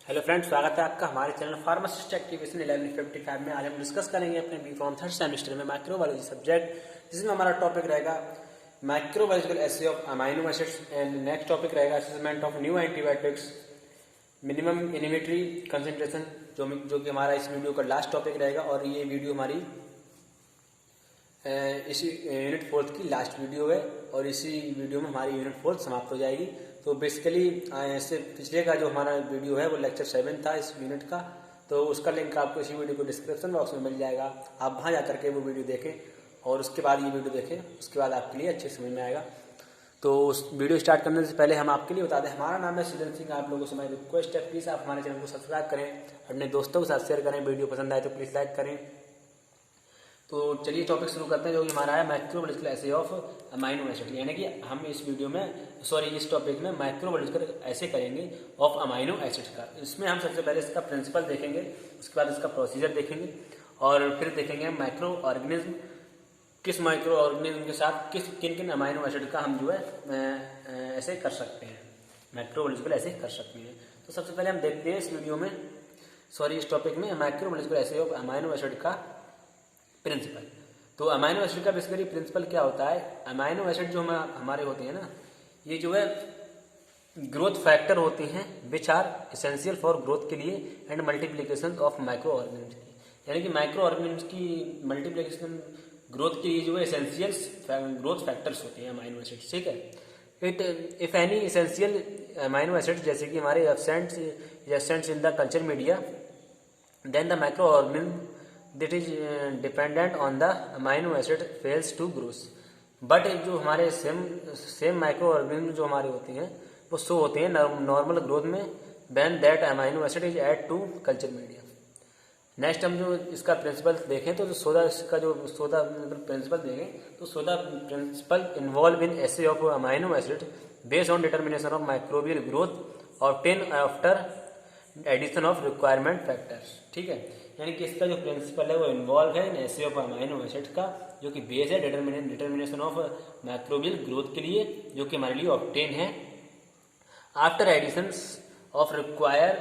Hello friends, स्वागत है आपका हमारे चैनल फार्मासिस्ट एक्टिवेशन 1155 में। आज हम डिस्कस करेंगे अपने B.Pharm थर्ड सेमेस्टर में माइक्रोबायोलॉजी सब्जेक्ट, जिसमें हमारा टॉपिक रहेगा microbiological assay of amino acids and next topic रहेगा assessment of new antibiotics minimum inhibitory concentration, जो कि हमारा इस वीडियो का लास्ट टॉपिक रहेगा। और ये वीडियो हमारी इसी यूनिट फोर्थ की लास्ट वीडियो है और इसी वीडियो में हमारी यूनिट फोर्थ समाप्त हो जाएगी। तो बेसिकली इससे पिछले का जो हमारा वीडियो है वो लेक्चर 7 था इस यूनिट का, तो उसका लिंक आपको इसी वीडियो को डिस्क्रिप्शन बॉक्स में मिल जाएगा। आप वहाँ जा करके वो वीडियो देखें और उसके बाद ये वीडियो देखें, उसके बाद आपके लिए अच्छे समझ में आएगा। तो उस वीडियो स्टार्ट करने से पहले हम आपके लिए बता दें, हमारा नाम है सृजन सिंह। आप लोगों से मेरी रिक्वेस्ट है, प्लीज़ आप हमारे चैनल को सब्सक्राइब करें, अपने दोस्तों के साथ शेयर करें, वीडियो पसंद आए तो प्लीज़ लाइक करें। तो चलिए टॉपिक शुरू करते हैं, जो कि हमारा है microbiological assay of amino acid. यानी कि हम इस वीडियो में इस टॉपिक में माइक्रोबायोलॉजिकल ऐसे करेंगे ऑफ अमाइनो एसिड का। इसमें हम सबसे पहले इसका प्रिंसिपल देखेंगे, उसके बाद इसका प्रोसीजर देखेंगे और फिर देखेंगे माइक्रो ऑर्गेनिज्म, किस माइक्रो ऑर्गेनिज्म के साथ किन किन अमाइनो एसिड का हम जो है ऐसे कर सकते हैं, माइक्रोबायोलॉजिकल ऐसे कर सकते हैं। तो सबसे पहले हम देखते हैं इस वीडियो में इस टॉपिक में microbiological assay of amino acid का प्रिंसिपल। तो अमाइनो एसिड का बेसिकली प्रिंसिपल क्या होता है? अमाइनो एसिड जो हमारे होते हैं ना, ये जो है ग्रोथ फैक्टर होते हैं which are essential for growth के लिए and multiplication of microorganism की। यानी कि माइक्रो ऑर्गेनिज्म की मल्टीप्लिकेशन ग्रोथ के लिए जो है एसेंशियल ग्रोथ फैक्टर्स होते हैं अमाइनो एसिड, ठीक है। If any essential amino acid जैसे कि हमारे absents in the culture media, then the micro organism that is dependent on the amino acid fails to grow। But जो हमारे सेम माइक्रो ऑर्गेनिज्म जो हमारे होते हैं वो शो होते हैं नॉर्मल ग्रोथ में when that amino acid is add to culture media. Next हम जो इसका प्रिंसिपल देखें तो सोदा प्रिंसिपल देखें तो so the principle involve in assay of amino acid based on determination of microbial growth obtain after addition of requirement factors, ठीक है। यानी कि इसका जो प्रिंसिपल है वो इन्वॉल्व है इन एसे ऑफ अमाइनो एसिड का, जो कि बेस है डिटर्मिनेशन ऑफ माइक्रोबियल ग्रोथ के लिए, जो कि हमारे लिए ऑब्टेन है after addition of require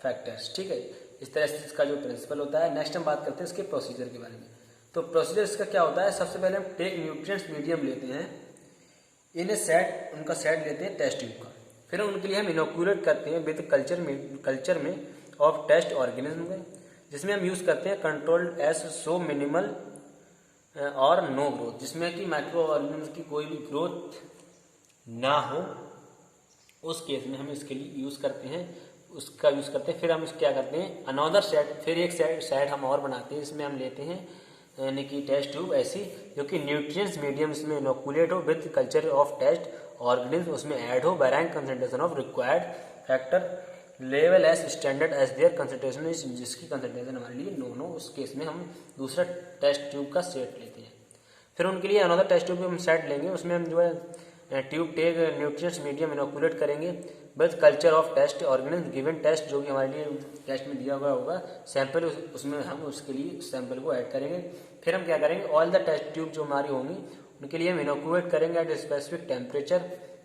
factors, ठीक है। इस तरह से इसका जो प्रिंसिपल होता है। नेक्स्ट हम बात करते हैं इसके प्रोसीजर के बारे में। तो प्रोसीजर इसका क्या होता है? सबसे पहले हम टेक न्यूट्रिएंट्स मीडियम लेते हैं, उनका सेट लेते हैं टेस्ट ट्यूब का, फिर उनके लिए हम इनोकुलेट करते हैं विद कल्चर में ऑफ टेस्ट ऑर्गेनिज्म में, जिसमें हम यूज करते हैं कंट्रोल्ड एस सो मिनिमल और नो ग्रोथ, जिसमें कि माइक्रो ऑर्गेनिज्म की कोई भी ग्रोथ ना हो, उस केस में हम इसके लिए यूज करते हैं, उसका यूज करते हैं। फिर हम क्या करते हैं, अनदर सेट, फिर एक सेट हम और बनाते हैं, इसमें हम लेते हैं यानी कि टेस्ट ट्यूब ऐसी, जो कि न्यूट्रिएंट्स मीडियम इसमें इनोकुलेट हो with culture of test organism, उसमें ऐड हो varying concentration of required factor level as standard as their concentration is, जिसकी कंसेंट्रेशन हमारे लिए नो नो, उस केस में हम दूसरा टेस्ट ट्यूब का सेट लेते हैं। फिर उनके लिए अनदर टेस्ट ट्यूब हम सेट लेंगे, उसमें हम जो है tube take nutrients medium inoculate करेंगे with culture of test organism given test, जो कि हमारे लिए टेस्ट में दिया हुआ होगा सैंपल, उसमें हम उसके लिए सैंपल को ऐड करेंगे। फिर हम क्या करेंगे, ऑल द टेस्ट ट्यूब जो हमारी होंगी उनके लिए हम इनोकुलेट करेंगे एट स्पेसिफिक टेम्परेचर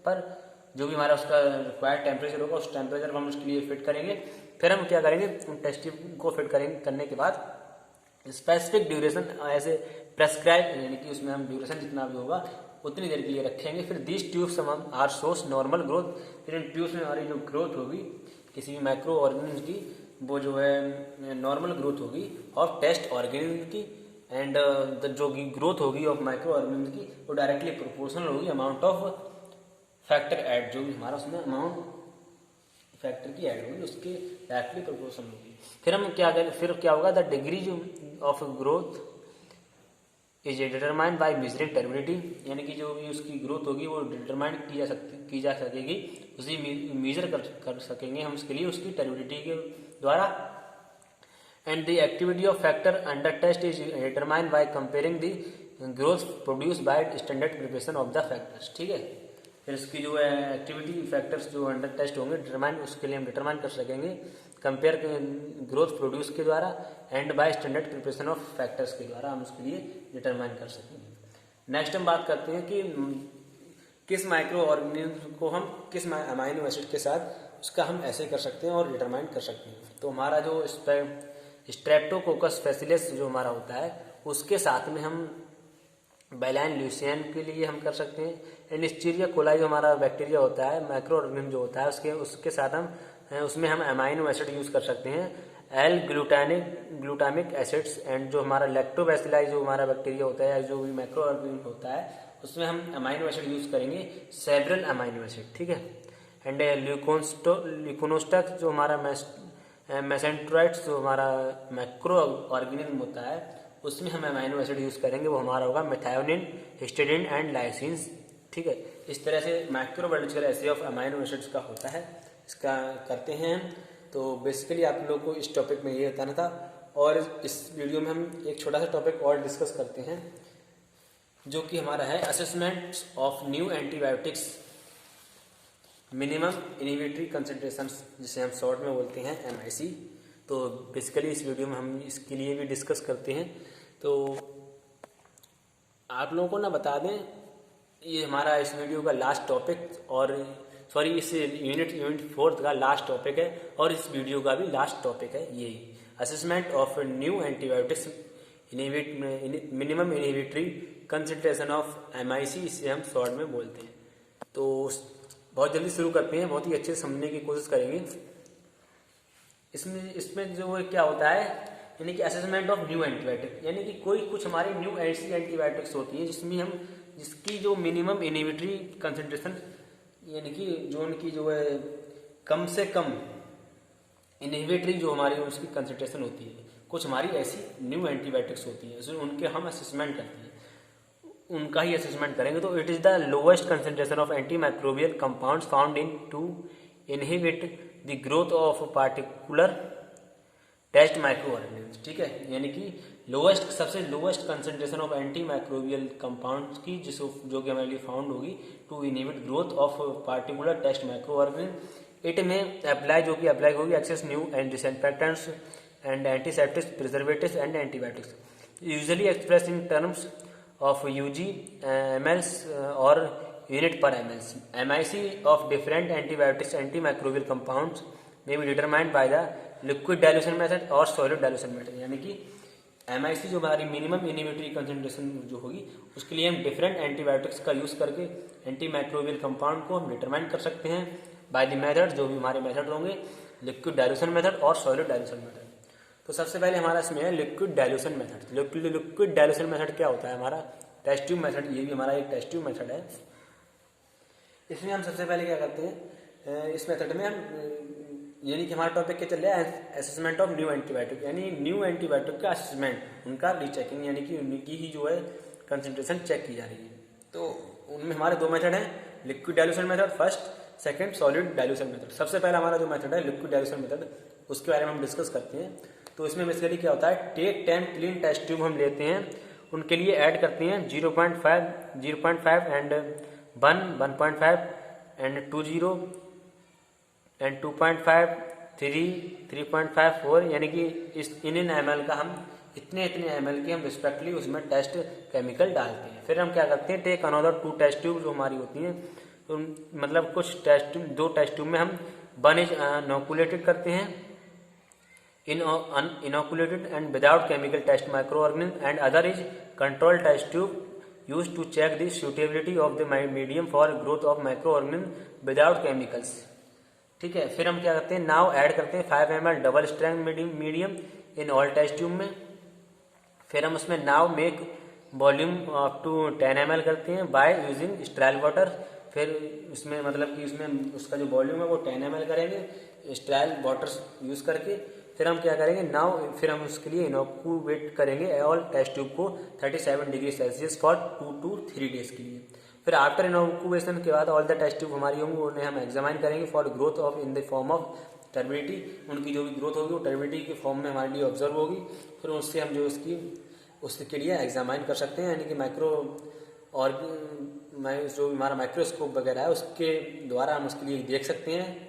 पर, जो भी हमारा उसका रिक्वायर्ड टेम्परेचर होगा उस टेम्परेचर पर हम उसके लिए फिट करेंगे। फिर हम क्या करेंगे, उन टेस्ट ट्यूब को फिट करने के बाद स्पेसिफिक ड्यूरेशन ऐसे प्रेस्क्राइब, यानी कि उसमें हम ड्यूरेशन जितना भी होगा उतनी देर के लिए रखेंगे। फिर दिस ट्यूब्स हम आर सोर्स नॉर्मल ग्रोथ, फिर इन ट्यूब्स में हमारी जो ग्रोथ होगी किसी भी माइक्रो ऑर्गेनिज्म की, वो जो है नॉर्मल ग्रोथ होगी ऑफ टेस्ट ऑर्गेनिज्म की, एंड जो ग्रोथ होगी ऑफ माइक्रो ऑर्गेनिज्म की वो डायरेक्टली प्रोपोर्शनल होगी अमाउंट ऑफ फैक्टर ऐड, जो भी हमारा उसमें अमाउंट फैक्टर की ऐड होगी उसके डायरेक्टली प्रोपोर्शनल होगी। फिर हम क्या करें, फिर क्या होगा, the degree of growth is determined by measuring turbidity, यानी कि जो भी उसकी ग्रोथ होगी वो डिटरमाइन की जा सकेगी, उसी मेजर कर सकेंगे हम उसके लिए उसकी टर्बिडिटी के द्वारा। And the activity of factor under test is determined by comparing the growth produce by standard preparation of the factors, ठीक है। फिर इसकी जो है एक्टिविटी फैक्टर्स जो अंडर टेस्ट होंगे डिटरमाइन, उसके लिए हम डिटरमाइन कर सकेंगे कंपेयर ग्रोथ प्रोड्यूस के द्वारा and bye standard preparation of factors के द्वारा हम उसके लिए डिटरमाइन कर सकेंगे। नेक्स्ट हम बात करते हैं कि किस माइक्रो ऑर्गेनिज्म को हम किस अमाइनो एसिड के साथ उसका हम ऐसे कर सकते हैं और डिटरमाइन कर सकते हैं। तो हमारा जो स्ट्रेप्टोकोकस फैसिलिस जो हमारा होता है उसके साथ में हम बैलाइन ल्यूसियन के लिए हम कर सकते हैं। एंड एस्चेरिचिया कोलाई जो हमारा बैक्टीरिया होता है, माइक्रो ऑर्गेनिज्म जो होता है उसके साथ हम उसमें हम अमाइनो एसिड यूज़ कर सकते हैं, एल ग्लूटामिक एसिड्स। एंड जो हमारा लैक्टोबैसिलाई जो हमारा बैक्टीरिया होता है, जो भी माइक्रो ऑर्गेनिज्म होता है, उसमें हम अमाइनो एसिड यूज़ करेंगे, सेवरल अमाइनो एसिड, ठीक है। एंड ल्यूकोनोस्टक जो हमारा मेसेंट्रोइड्स जो हमारा माइक्रो ऑर्गेनिज्म होता है, उसमें हम अमाइनो एसिड यूज़ करेंगे, वो हमारा होगा मेथायोनिन, हिस्टिडीन एंड लाइसिन्स, ठीक है। इस तरह से microbiological assay of amino acids का होता है, इसका करते हैं। तो बेसिकली आप लोग को इस टॉपिक में ये बताना था। और इस वीडियो में हम एक छोटा सा टॉपिक और डिस्कस करते हैं, जो कि हमारा है assessment of new antibiotics minimum inhibitory concentrations, जिसे हम शॉर्ट में बोलते हैं MIC। तो बेसिकली इस वीडियो में हम इसके लिए भी डिस्कस करते हैं। तो आप लोगों को ना बता दें, ये हमारा इस वीडियो का लास्ट टॉपिक, और सॉरी इस यूनिट 4 का लास्ट टॉपिक है, और इस वीडियो का भी लास्ट टॉपिक है यही, assessment of new antibiotics minimum inhibitory concentration of MIC, इसे हम शॉर्ट में बोलते हैं। तो बहुत जल्दी शुरू करते हैं, बहुत ही अच्छे से समझने की कोशिश करेंगे। इसमें जो क्या होता है, यानी कि असेसमेंट ऑफ न्यू एंटीबायोटिक, यानी कि कुछ हमारी न्यू ऐसी एंटीबायोटिक्स होती हैं जिसकी जो मिनिमम इनहिबिटरी कंसंट्रेशन, यानी कि जो उनकी जो है कम से कम इनहिबिटरी जो हमारी उसकी कंसंट्रेशन होती है, कुछ हमारी ऐसी न्यू एंटीबायोटिक्स होती हैं, उनके हम असेसमेंट करते हैं, उनका ही असेसमेंट करेंगे। तो it is the lowest concentration of antimicrobial compounds found in to inhibit the growth of particular test microorganism, ठीक है। यानी कि सबसे lowest concentration of antimicrobial compounds की जो कि हमारे लिए फाउंड होगी to inhibit growth of particular test microorganism. It में अप्लाई होगी access new and disinfectants and antiseptics, preservatives and antibiotics, usually express in terms of UG mls or unit per ml. MIC of different antibiotics antimicrobial compounds may be determined by the liquid dilution method or solid dilution method। यानी कि MIC जो हमारी minimum inhibitory concentration जो होगी, उसके लिए हम different antibiotics का यूज़ करके एंटीमाइक्रोबियल कंपाउंड को हम डिटरमाइन कर सकते हैं बाय द मेथड, जो भी हमारे मेथड होंगे, लिक्विड डायल्यूशन मेथड और सॉलिड डायल्यूशन मेथड। तो सबसे पहले हमारा इसमें है liquid dilution method. Liquid dilution method क्या होता है, हमारा टेस्ट ट्यूब मेथड, ये भी हमारा एक टेस्ट ट्यूब मेथड है। इसमें हम सबसे पहले क्या करते हैं, इस मेथड में हम, यानी कि हमारा टॉपिक क्या चल रहा है, असेसमेंट ऑफ न्यू एंटीबायोटिक, यानी न्यू एंटीबायोटिक का असेसमेंट, उनका रीचेकिंग, यानी कि उनकी ही जो है कंसंट्रेशन चेक की जा रही है। तो उनमें हमारे दो मेथड हैं, liquid dilution method first, second solid dilution method. सबसे पहला हमारा जो मेथड है लिक्विड डायल्यूशन मेथड, उसके बारे में हम डिस्कस करते हैं। तो इसमें बेसिकली क्या होता है, टेक 10 क्लीन टेस्ट ट्यूब हम लेते हैं, उनके लिए ऐड करते हैं 0.5 एंड 1.5 एंड 20 एंड 2.5 3.5 4, यानी कि इन ml का हम इतने ml की हम रिस्पेक्टली उसमें टेस्ट केमिकल डालते हैं। फिर हम क्या करते हैं, टेक अनदर 2 टेस्ट ट्यूब जो हमारी होती हैं, तो मतलब कुछ टेस्ट ट्यूब, 2 टेस्ट ट्यूब में हम 1 इज इनोकुलेटेड करते हैं, inoculated and without chemical test microorganism, and other is control test tube used to check the suitability of the medium for growth of microorganism without chemicals, ठीक है। फिर हम क्या करते हैं, नाउ ऐड करते हैं 5 ml double strength medium in all test tube में। फिर हम उसमें now make volume up to 10 ml करते हैं बाय यूजिंग स्टेराइल वाटर। फिर उसमें मतलब कि उसमें उसका जो वॉल्यूम है वो 10 ml करेंगे स्टेराइल वाटर यूज़ करके। फिर हम क्या करेंगे, फिर हम उसके लिए इनोकुलेट करेंगे ऑल टेस्ट ट्यूब को 37 degree Celsius for 2 to 3 days के लिए। फिर आफ्टर इनोकुलेशन के बाद ऑल द टेस्ट ट्यूब हमारी होंगी, उन्हें हम एग्जामाइन करेंगे for growth of in the form of turbidity, उनकी जो भी ग्रोथ होगी वो टर्बिडिटी के फॉर्म में हमारे लिए ऑब्जर्व होगी। फिर उससे हम जो उसके लिए एग्जामाइन कर सकते हैं, यानी कि माइक्रो और जो हमारा माइक्रोस्कोप वगैरह है उसके द्वारा हम उसके लिए देख सकते हैं।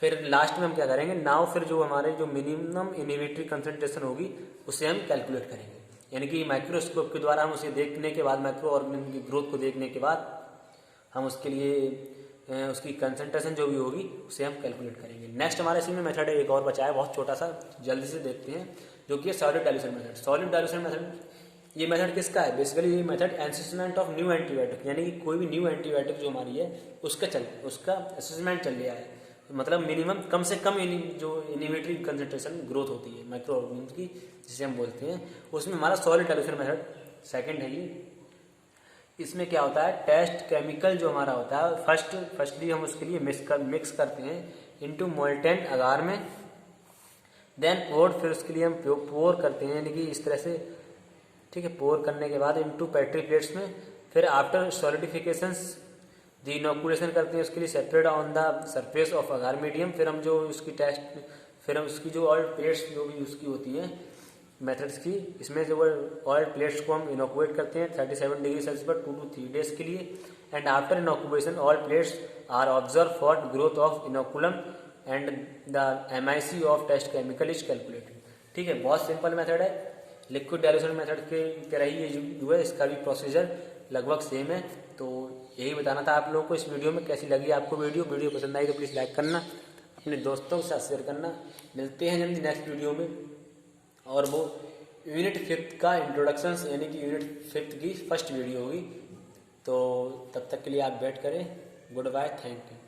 फिर लास्ट में हम क्या करेंगे, फिर जो हमारे जो मिनिमम इनहिबिटरी कंसंट्रेशन होगी उसे हम कैलकुलेट करेंगे, यानी कि माइक्रोस्कोप के द्वारा हम उसे देखने के बाद, माइक्रो ऑर्गेनिज्म की ग्रोथ को देखने के बाद हम उसके लिए उसकी कंसंट्रेशन जो भी होगी उसे हम कैलकुलेट करेंगे। नेक्स्ट हमारे इसी में मेथड एक और बचा है, बहुत छोटा सा, जल्दी से देखते हैं, जो कि है solid dilution method. Solid dilution method, ये मेथड किसका है? बेसिकली ये method assessment of new antibiotic, यानी कि कोई भी न्यू एंटीबायोटिक जो हमारी है उसका असेसमेंट चल रहा है, मतलब मिनिमम कम से कम जो इनिबिटरी कंसंट्रेशन ग्रोथ होती है माइक्रो ऑर्गेनिज्म की, जिसे हम बोलते हैं, उसमें हमारा सॉलिड डाइल्यूशन मेथड सेकंड है ये। इसमें क्या होता है, टेस्ट केमिकल जो हमारा होता है, फर्स्टली हम उसके लिए मिक्स करते हैं इनटू मोल्टेन अगार में, देन पोर, फिर उसके लिए हम पोर करते हैं, यानी कि इस तरह से, ठीक है। पोर करने के बाद इनटू पेट्री प्लेट्स में, फिर आफ्टर सॉलिडिफिकेशन दी इनोकुलेशन करते हैं उसके लिए separate on the surface of agar medium. फिर हम जो उसकी टेस्ट, फिर हम उसकी जो ऑयल प्लेट्स जो भी उसकी होती हैं मेथड्स की, इसमें जो ऑयल प्लेट्स को हम इनोकुएट करते हैं 37 डिग्री सेल्सियस पर 2 to 3 डेज के लिए, and after inoculation all plates are observe for growth of inoculum and the MIC of test chemical is calculated. ठीक है, बहुत सिंपल मेथड है, लिक्विड डाइल्यूशन मेथड के तरह ही ये जो है इसका भी प्रोसीजर लगभग सेम है। तो यही बताना था आप लोगों को इस वीडियो में। कैसी लगी आपको वीडियो पसंद आई तो प्लीज़ लाइक करना, अपने दोस्तों के साथ शेयर करना। मिलते हैं जल्दी नेक्स्ट वीडियो में, और वो यूनिट 5 का इंट्रोडक्शन, यानी कि यूनिट 5 की फर्स्ट वीडियो होगी। तो तब तक के लिए आप वेट करें। Goodbye, thank you.